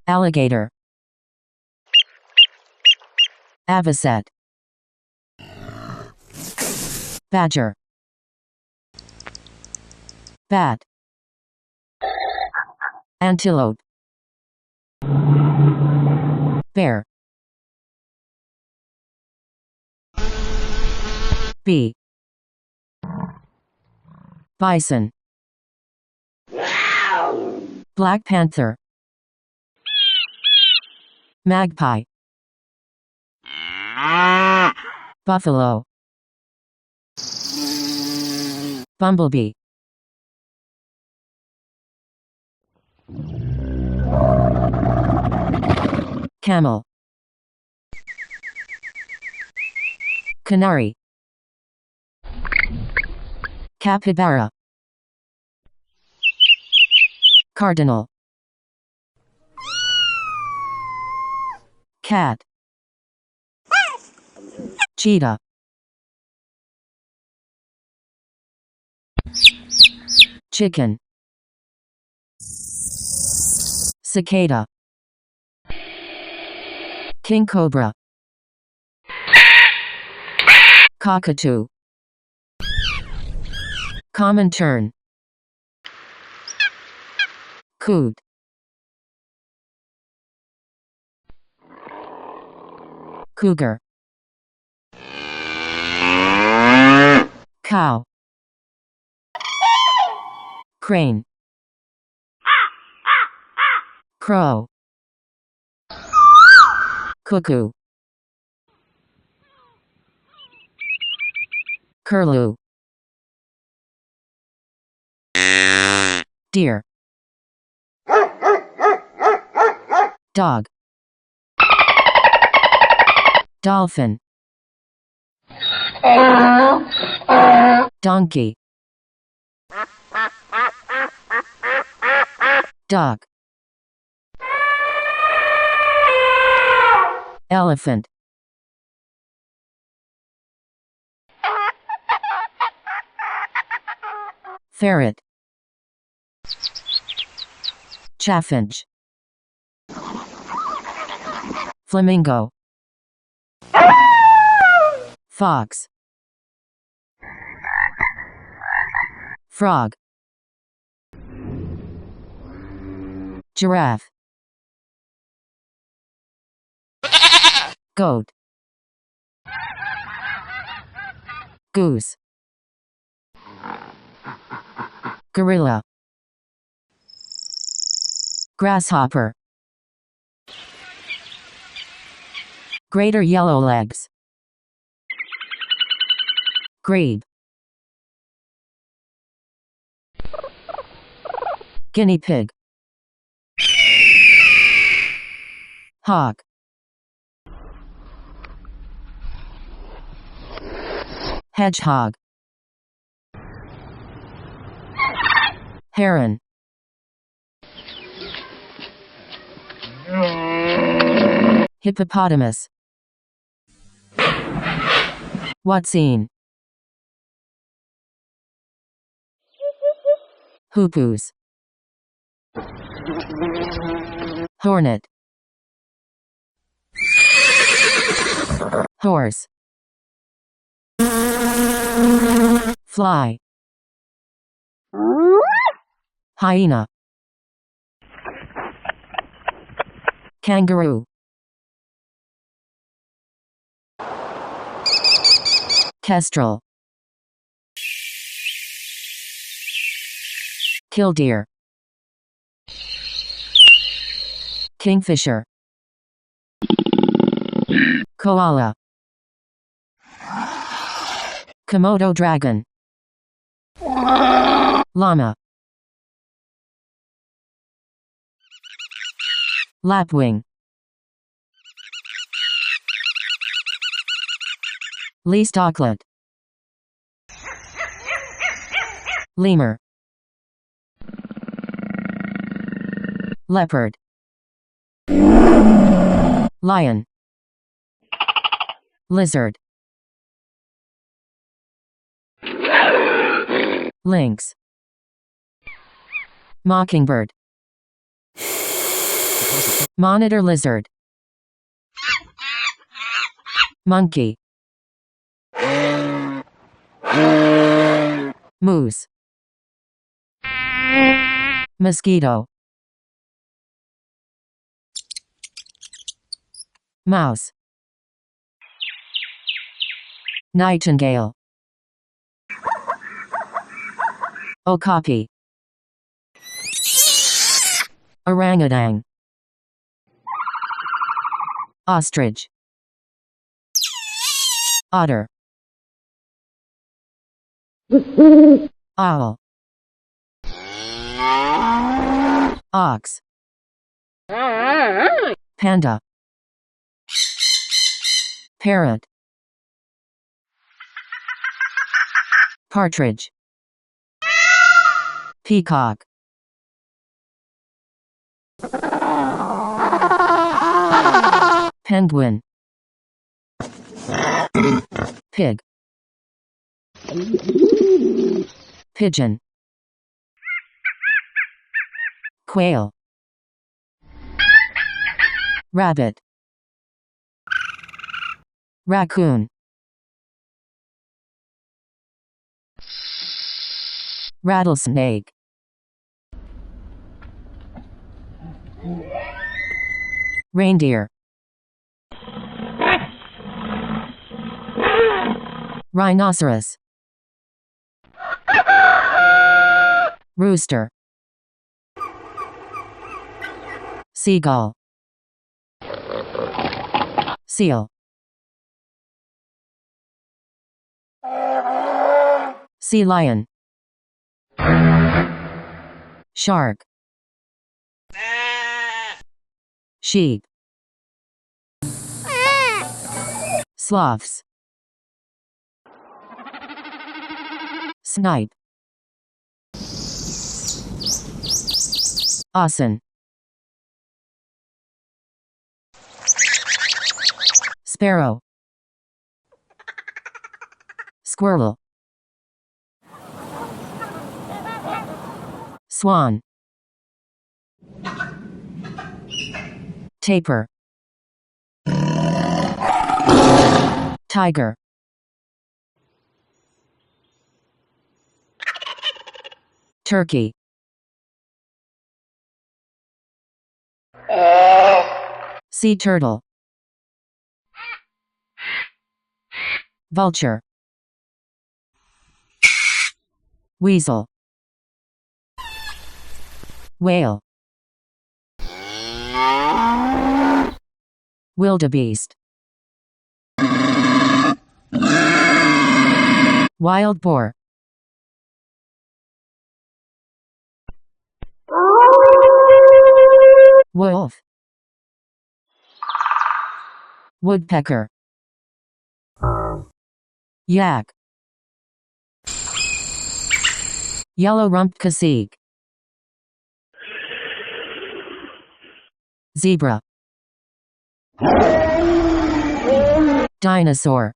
Alligator. Avocet. Badger. Bat. Antelope. Bear. Bee. Bison. Black panther. Magpie. Buffalo. Bumblebee. Camel. Canary. Capybara. Cardinal. Cat. Cheetah. Chicken. Cicada. King cobra. Cockatoo. Common tern. Coot. Cougar. Cow. Crane. Crow. Cuckoo. Curlew. Deer. Dog. Dolphin. Donkey. Duck. Elephant. Ferret. Chaffinch. Flamingo. Fox. Frog. Giraffe. Goat. Goose. Gorilla. Grasshopper. Greater yellowlegs. Grebe. Guinea pig. Hawk. Hedgehog. Heron. Hippopotamus. Watseen. Hoopoes. Hornet. Horse. Fly. Hyena. Kangaroo. Kestrel. Killdeer. Kingfisher. Koala. Komodo dragon. Llama. Lapwing. Least auklet. Lemur. Leopard. Lion. Lizard. Lynx. Mockingbird. Monitor lizard. Monkey. Moose. Mosquito. Mouse. Nightingale. Okapi. Orangutan. Ostrich. Otter. Owl. Ox. Panda. Parrot. Partridge. Peacock. Penguin. Pig. Pigeon. Quail. Rabbit. Raccoon. Rattlesnake. Reindeer. Rhinoceros. Rooster. Seagull. Seal. Sea lion. Shark. Sheep. Sloths. Snipe. Ossen. Sparrow. Squirrel. Swan. Tapir. Tiger. Turkey. Sea turtle. Vulture. Weasel. Whale. Wildebeest. Wild boar. Wolf. Woodpecker. Yak. Yellow-rumped cacique. Zebra. Dinosaur.